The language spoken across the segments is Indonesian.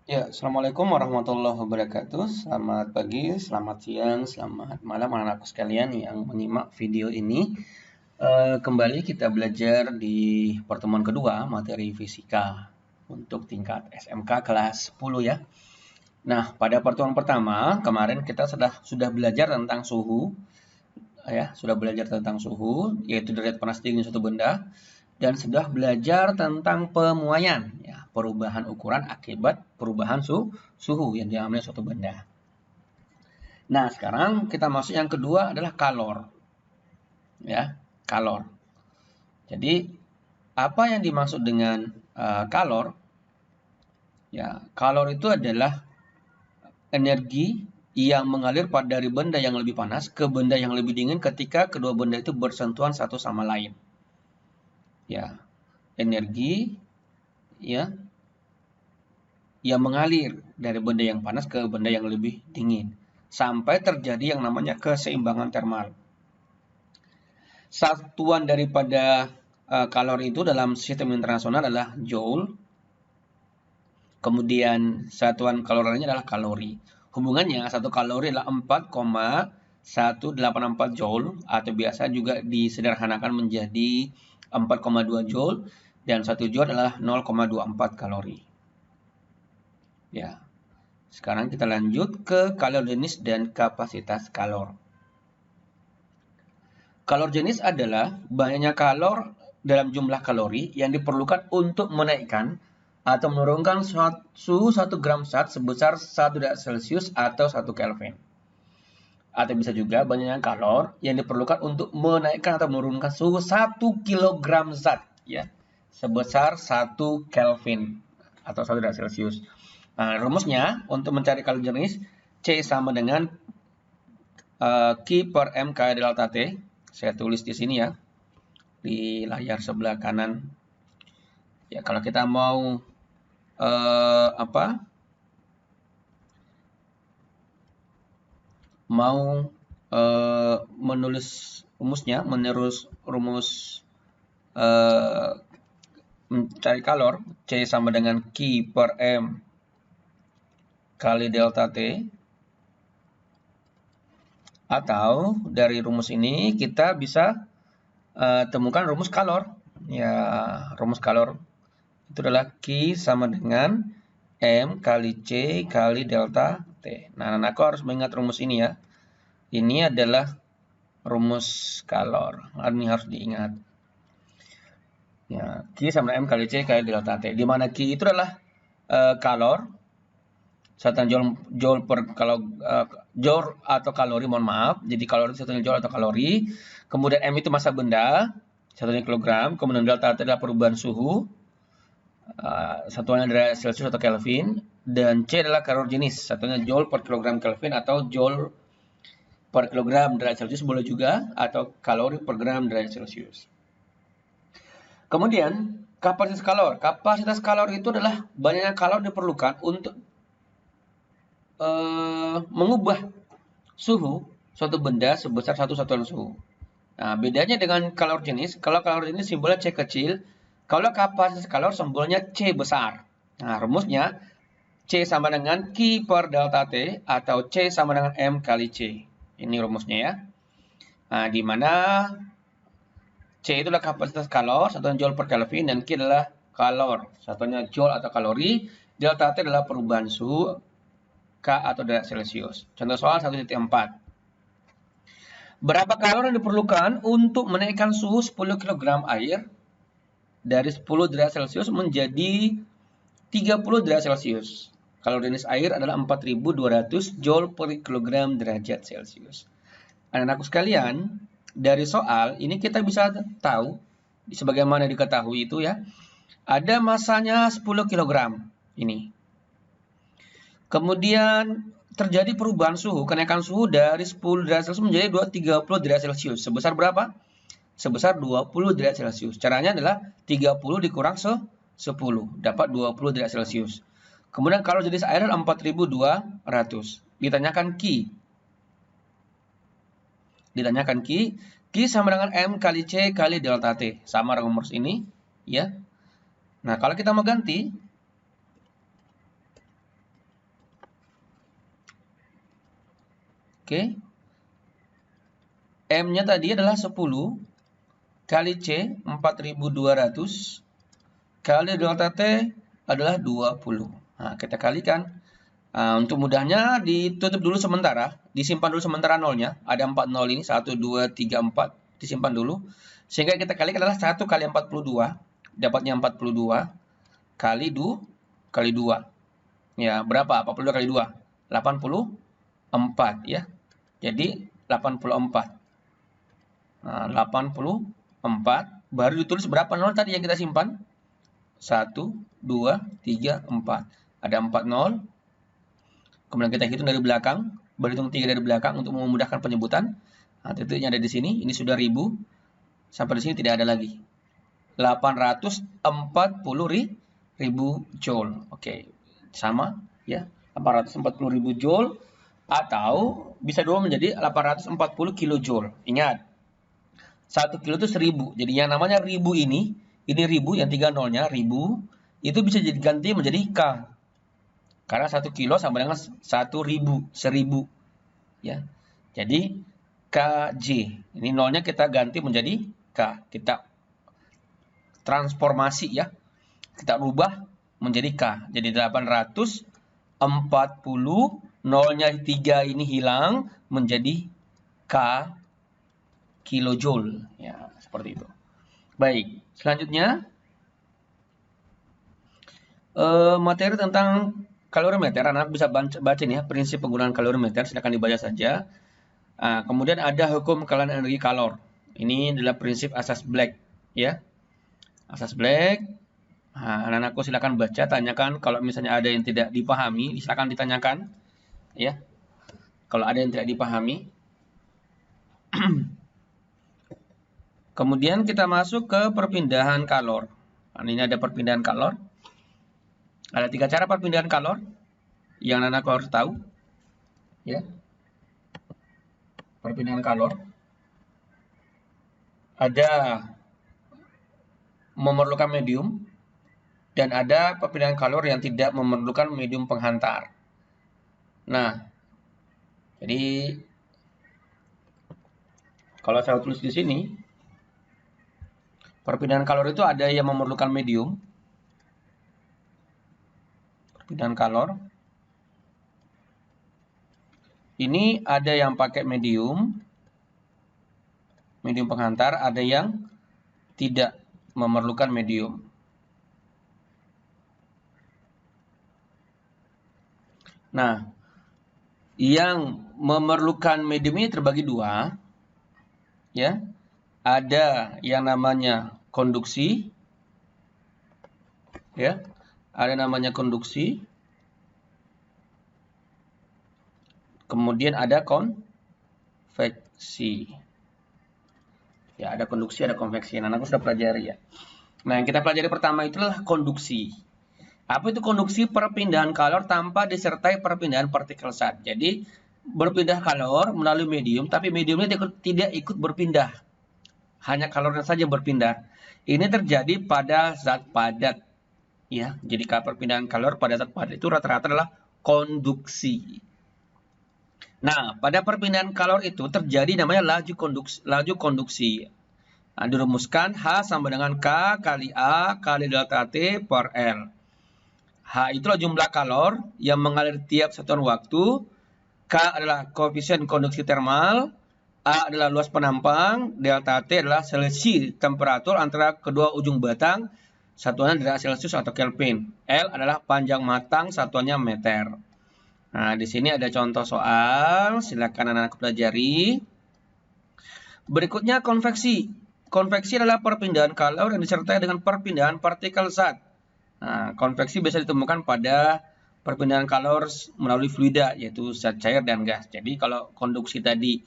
Ya, Assalamualaikum warahmatullahi wabarakatuh. Selamat pagi, selamat siang, selamat malam anak-anakku sekalian yang menyimak video ini. Kembali kita belajar di pertemuan kedua materi fisika untuk tingkat SMK kelas 10 ya. Nah, pada pertemuan pertama kemarin kita sudah belajar tentang suhu ya, sudah belajar tentang suhu yaitu derajat panas dingin suatu benda dan sudah belajar tentang pemuaian, ya, perubahan ukuran akibat perubahan suhu yang dialami suatu benda. Nah, sekarang kita masuk yang kedua adalah kalor, ya, kalor. Jadi, apa yang dimaksud dengan kalor? Ya, kalor itu adalah energi yang mengalir dari benda yang lebih panas ke benda yang lebih dingin ketika kedua benda itu bersentuhan satu sama lain. Ya, energi ya yang mengalir dari benda yang panas ke benda yang lebih dingin sampai terjadi yang namanya keseimbangan termal. Satuan daripada kalori itu dalam sistem internasional adalah joule. Kemudian satuan kalorinya adalah kalori. Hubungannya satu kalori adalah 4,184 joule atau biasa juga disederhanakan menjadi 4,2 joule dan 1 joule adalah 0,24 kalori. Ya. Sekarang kita lanjut ke kalor jenis dan kapasitas kalor. Kalor jenis adalah banyaknya kalor dalam jumlah kalori yang diperlukan untuk menaikkan atau menurunkan suhu 1 gram zat sebesar 1 derajat Celcius atau 1 Kelvin. Atau bisa juga banyaknya kalor yang diperlukan untuk menaikkan atau menurunkan suhu 1 kilogram zat ya, sebesar 1 Kelvin atau 1 derajat Celcius. Nah, rumusnya untuk mencari kalor jenis C sama dengan Q per M kali delta T. Saya tulis di sini ya, di layar sebelah kanan. Ya, kalau kita mau menulis rumusnya, rumus mencari kalor C sama dengan Q per M kali delta T. Atau dari rumus ini kita bisa temukan rumus kalor. Ya, rumus kalor itu adalah Q sama dengan M kali C kali delta T. Nah, anakku harus mengingat rumus ini ya. Ini adalah rumus kalor. Ini harus diingat. Ya, Q sama dengan M kali C kali delta T. Di mana Q itu adalah kalor, satuan joule per joule atau kalori, mohon maaf. Jadi kalori satunya joule atau kalori. Kemudian M itu massa benda, satunya kilogram. Kemudian delta T adalah perubahan suhu, satuannya derajat Celcius atau Kelvin. Dan C adalah kalor jenis, satunya joule per kilogram Kelvin atau joule per kilogram derajat Celcius boleh juga, atau kalori per gram derajat Celcius. Kemudian kapasitas kalor. Kapasitas kalor itu adalah banyaknya kalor diperlukan untuk mengubah suhu suatu benda sebesar satu satuan suhu. Nah, bedanya dengan kalor jenis, kalau kalor jenis simbolnya C kecil, kalau kapasitas kalor simbolnya C besar. Nah, rumusnya C sama dengan Q per delta T atau C sama dengan M kali C. Ini rumusnya ya. Nah, di mana C itu adalah kapasitas kalor, satuan joule per Kelvin, dan Q adalah kalor, satunya joule atau kalori. Delta T adalah perubahan suhu K atau derajat Celcius. Contoh soal 1.4. Berapa kalori yang diperlukan untuk menaikkan suhu 10 kg air dari 10 derajat Celcius menjadi 30 derajat Celcius? Kalori jenis air adalah 4.200 joule per kilogram derajat Celcius. Anak-anakku sekalian, dari soal ini kita bisa tahu, sebagaimana diketahui itu ya, ada masanya 10 kg ini. Kemudian terjadi perubahan suhu, kenaikan suhu dari 10 derajat Celcius menjadi 30 derajat Celcius. Sebesar berapa? Sebesar 20 derajat Celcius. Caranya adalah 30 dikurang 10, dapat 20 derajat Celcius. Kemudian kalau jenis air 4.200. Ditanyakan Q. Q sama dengan M kali C kali delta T. Sama rumus ini, ya. Nah, kalau kita mau ganti, Oke. M-nya tadi adalah 10 kali C 4200 kali delta T adalah 20. Nah, kita kalikan. Untuk mudahnya ditutup dulu sementara, disimpan dulu sementara nolnya. Ada 4 nol ini, 1, 2, 3, 4. Disimpan dulu. Sehingga kita kalikan adalah 1 kali 42. Dapatnya 42 kali 2. Ya, berapa? 42 kali 2. 84 ya. Jadi 84. Nah, 84 baru ditulis berapa nol tadi yang kita simpan? 1, 2, 3, 4. Ada 4 nol. Kemudian kita hitung dari belakang, berhitung 3 dari belakang untuk memudahkan penyebutan. Nah, titiknya ada di sini, ini sudah 1000. Sampai di sini tidak ada lagi. 840.000 joule. Oke, sama ya. 840.000 joule atau bisa dua menjadi 840 kilojoule. Ingat, 1 kilo itu 1000. Jadi yang namanya 1000 ini 1000 yang 3 nolnya 1000 itu bisa diganti menjadi K. Karena 1 kilo sama dengan 1000 ya. Jadi KJ. Ini nolnya kita ganti menjadi K. Kita transformasi ya. Kita rubah menjadi K. Jadi 840 nolnya 3 ini hilang menjadi K kilojoule ya, seperti itu. Baik, selanjutnya materi tentang kalorimeter. Anak bisa baca nih ya, prinsip penggunaan kalorimeter, silakan dibaca saja. Kemudian ada hukum kekalahan energi kalor. Ini adalah prinsip asas Black ya. Asas Black. Anak-anakku silakan baca, tanyakan kalau misalnya ada yang tidak dipahami, silakan ditanyakan ya. Kalau ada yang tidak dipahami. Kemudian kita masuk ke perpindahan kalor. Ini ada perpindahan kalor. Ada 3 cara perpindahan kalor yang anak-anakku harus tahu ya. Perpindahan kalor ada memerlukan medium dan ada perpindahan kalor yang tidak memerlukan medium penghantar. Nah, jadi kalau saya tulis di sini, perpindahan kalor itu ada yang memerlukan medium. Perpindahan kalor. Ini ada yang pakai medium penghantar, ada yang tidak memerlukan medium. Nah, yang memerlukan medium ini terbagi 2. Ya. Ada yang namanya konduksi. Ya. Ada namanya konduksi. Kemudian ada konveksi. Ya, ada konduksi, ada konveksi. Nah, aku sudah pelajari ya. Nah, yang kita pelajari pertama itulah konduksi. Apa itu konduksi? Perpindahan kalor tanpa disertai perpindahan partikel zat. Jadi, berpindah kalor melalui medium, tapi mediumnya tidak ikut berpindah. Hanya kalornya saja berpindah. Ini terjadi pada zat padat. Ya, jadi perpindahan kalor pada zat padat itu rata-rata adalah konduksi. Nah, pada perpindahan kalor itu terjadi namanya laju konduksi. Nah, dirumuskan H sama dengan K kali A kali delta T per L. H itulah jumlah kalor yang mengalir tiap satuan waktu. K adalah koefisien konduksi termal. A adalah luas penampang. Delta T adalah selisih temperatur antara kedua ujung batang. Satuannya adalah Celsius atau Kelvin. L adalah panjang matang, satuannya meter. Nah, di sini ada contoh soal. Silakan anak-anak pelajari. Berikutnya konveksi. Konveksi adalah perpindahan kalor yang disertai dengan perpindahan partikel zat. Nah, konveksi bisa ditemukan pada perpindahan kalor melalui fluida, yaitu zat cair dan gas. Jadi, kalau konduksi tadi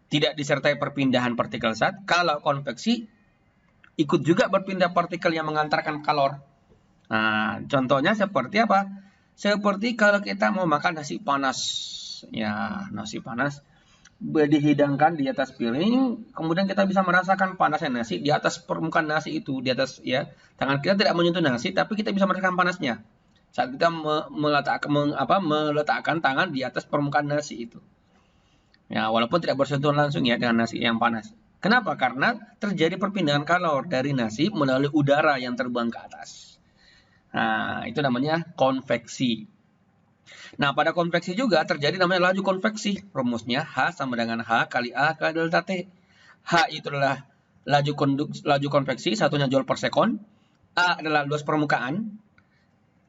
tidak disertai perpindahan partikel zat, kalau konveksi ikut juga berpindah partikel yang mengantarkan kalor. Nah, contohnya seperti apa? Seperti kalau kita mau makan nasi panas. Ya, nasi panas dihidangkan di atas piring, kemudian kita bisa merasakan panasnya nasi di atas permukaan nasi itu, di atas ya. Tangan kita tidak menyentuh nasi, tapi kita bisa merasakan panasnya saat kita meletakkan tangan di atas permukaan nasi itu. Ya, walaupun tidak bersentuhan langsung ya dengan nasi yang panas. Kenapa? Karena terjadi perpindahan kalor dari nasi melalui udara yang terbang ke atas. Nah, itu namanya konveksi. Nah, pada konveksi juga terjadi namanya laju konveksi. Rumusnya H sama dengan H kali A kali delta T. H itu adalah laju konveksi, satunya joule per sekon. A adalah luas permukaan,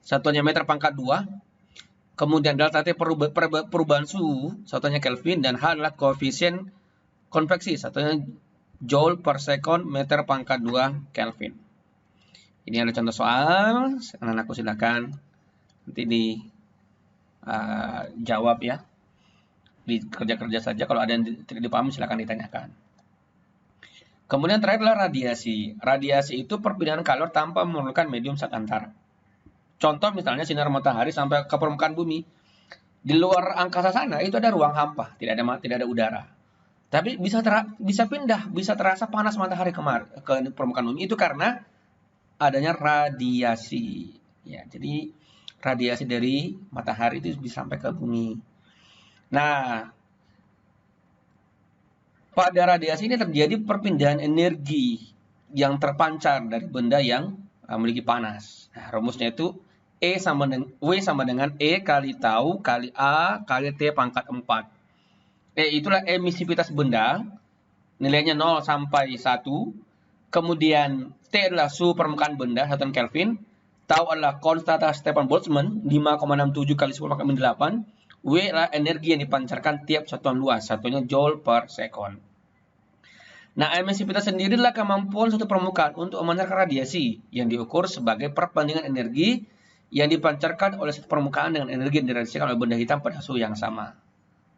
satunya meter pangkat 2. Kemudian delta T perubahan suhu, satunya Kelvin. Dan H adalah koefisien konveksi, satunya joule per sekon meter pangkat 2 Kelvin. Ini ada contoh soal, anak-anakku silakan nanti jawab ya. Di kerja-kerja saja, kalau ada yang tidak dipahami silakan ditanyakan. Kemudian terakhir adalah radiasi. Radiasi itu perpindahan kalor tanpa memerlukan medium zat antara. Contoh misalnya sinar matahari sampai ke permukaan bumi. Di luar angkasa sana itu ada ruang hampa, tidak ada udara. Tapi bisa pindah, bisa terasa panas matahari ke permukaan bumi itu karena adanya radiasi. Ya, jadi radiasi dari matahari itu bisa sampai ke bumi. Nah, pada radiasi ini terjadi perpindahan energi yang terpancar dari benda yang memiliki panas. Nah, rumusnya itu W sama dengan E kali tau kali A kali T pangkat 4. E itulah emisivitas benda, nilainya 0 sampai 1. Kemudian T adalah suhu permukaan benda, 1 Kelvin. Tau adalah konstanta Stefan Boltzmann, 5,67 kali 10 pangkat 8. W adalah energi yang dipancarkan tiap satuan luas, satunya joule per sekon. Nah, emisivitas sendiri adalah kemampuan suatu permukaan untuk memancarkan radiasi yang diukur sebagai perbandingan energi yang dipancarkan oleh suatu permukaan dengan energi yang diradiasikan oleh benda hitam pada suhu yang sama.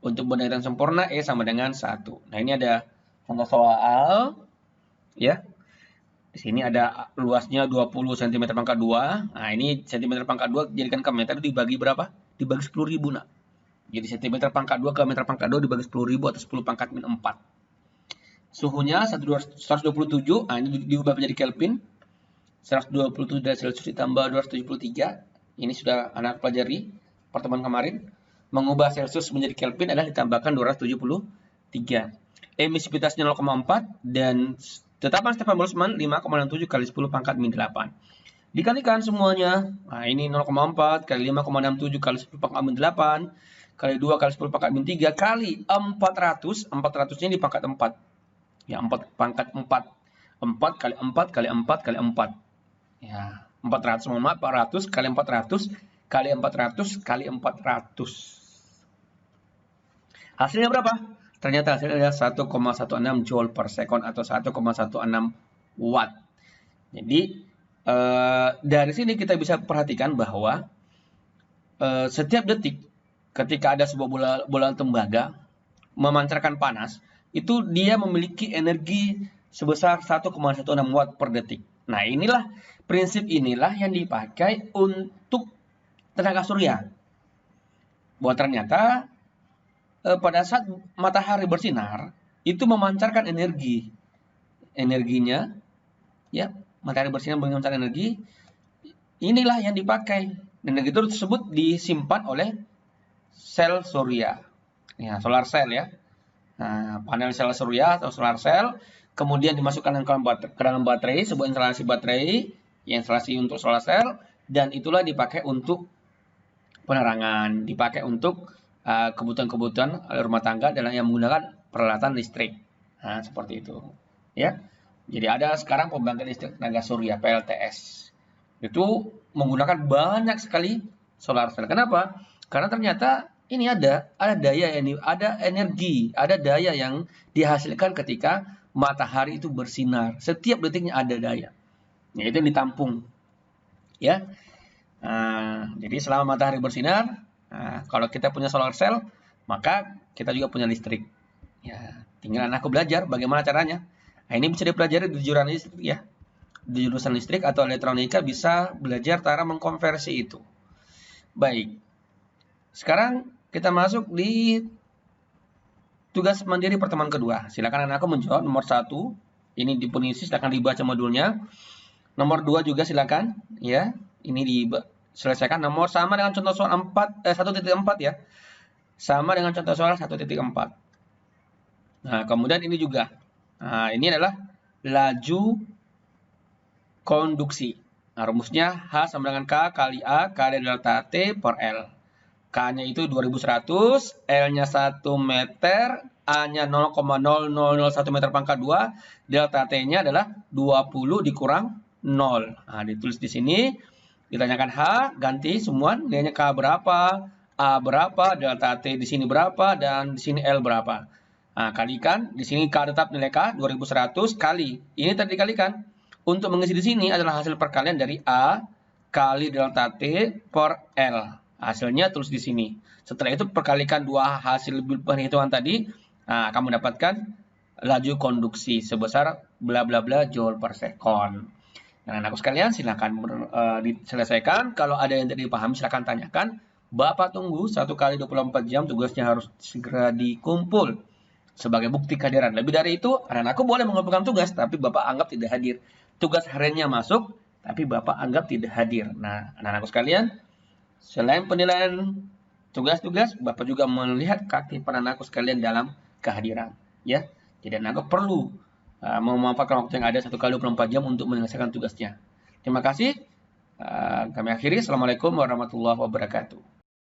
Untuk benda hitam sempurna, E sama dengan 1. Nah, ini ada contoh soal. Ya. Di sini ada luasnya 20 cm pangkat 2. Nah, ini cm pangkat 2 jadikan ke meter dibagi berapa? Dibagi 10.000, nak. Jadi cm pangkat 2 ke meter pangkat 2 dibagi 10.000 atau 10 pangkat min 4. Suhunya 127. Nah, ini diubah menjadi Kelvin. 127 derajat Celcius ditambah 273. Ini sudah anak pelajari pertemuan kemarin. Mengubah Celcius menjadi Kelvin adalah ditambahkan 273. Emisivitasnya 0,4 dan tetapan Stefan Boltzmann 5,67 kali 10 pangkat min 8. Dikalikan semuanya. Nah, ini 0,4 kali 5,67 kali 10 pangkat min 8 kali 2 kali 10 pangkat min 3 kali 400. 400-nya di pangkat 4. Ya, 4 pangkat 4. 4 kali 4 kali 4 kali 4. Ya, 400, mohon maaf, 400 kali 400 kali 400 kali 400. Hasilnya berapa? Ternyata hasilnya adalah 1,16 joule per sekon atau 1,16 watt. Jadi, dari sini kita bisa perhatikan bahwa setiap detik ketika ada sebuah bola tembaga memancarkan panas, itu dia memiliki energi sebesar 1,16 watt per detik. Nah, prinsip inilah yang dipakai untuk tenaga surya. Bahwa ternyata pada saat matahari bersinar, itu memancarkan energi. Energinya, ya, matahari bersinar memancarkan energi, inilah yang dipakai. Energi tersebut disimpan oleh sel surya. Ya, solar cell ya. Nah, panel sel surya atau solar cell, kemudian dimasukkan ke dalam baterai, sebuah instalasi baterai, instalasi untuk solar cell, dan itulah dipakai untuk penerangan, dipakai untuk kebutuhan-kebutuhan rumah tangga dalam yang menggunakan peralatan listrik. Nah, seperti itu. Ya. Jadi ada sekarang pembangkit listrik tenaga surya PLTS. Itu menggunakan banyak sekali solar cell. Kenapa? Karena ternyata ini ada energi, ada daya yang dihasilkan ketika matahari itu bersinar. Setiap detiknya ada daya. Yaitu yang ditampung. Ya. Jadi selama matahari bersinar, kalau kita punya solar cell, maka kita juga punya listrik. Ya, tinggal anakku belajar bagaimana caranya. Nah, ini bisa dipelajari di jurusan listrik ya. Di jurusan listrik atau elektronika bisa belajar cara mengkonversi itu. Baik. Sekarang kita masuk di tugas mandiri pertemuan kedua. Silakan anakku menjawab nomor 1. Ini dipunisi, silakan dibaca modulnya. Nomor 2 juga silakan ya. Ini diselesaikan. Nomor sama dengan contoh soal 1.4 ya. Sama dengan contoh soal 1.4. Nah, kemudian ini juga. Nah, ini adalah laju konduksi. Nah, rumusnya H sama dengan K kali A kali delta T per L. K-nya itu 2100, L-nya 1 meter, A-nya 0,0001 meter pangkat 2, delta T-nya adalah 20 dikurang 0. Nah, ditulis di sini, ditanyakan H, ganti semua, nilainya K berapa, A berapa, delta T di sini berapa, dan di sini L berapa. Nah, kalikan, di sini K tetap nilai K 2100 kali. Ini tadi dikalikan. Untuk mengisi di sini adalah hasil perkalian dari A kali delta T per L. Hasilnya tulis di sini. Setelah itu perkalikan dua hasil perhitungan tadi, nah, kamu dapatkan laju konduksi sebesar bla bla bla joule per second. Nah, anakku sekalian, silakan diselesaikan. Kalau ada yang tidak dipahami, silakan tanyakan. Bapak tunggu 1 kali 24 jam, tugasnya harus segera dikumpul sebagai bukti kehadiran. Lebih dari itu, anak-anakku boleh mengumpulkan tugas, tapi Bapak anggap tidak hadir. Tugas hariannya masuk, tapi Bapak anggap tidak hadir. Nah, anak-anakku sekalian, selain penilaian tugas-tugas, Bapak juga melihat keaktifan anakku sekalian dalam kehadiran. Ya, jadi anakku perlu memanfaatkan waktu yang ada 1 kali 24 jam untuk menyelesaikan tugasnya. Terima kasih. Kami akhiri. Assalamualaikum warahmatullahi wabarakatuh.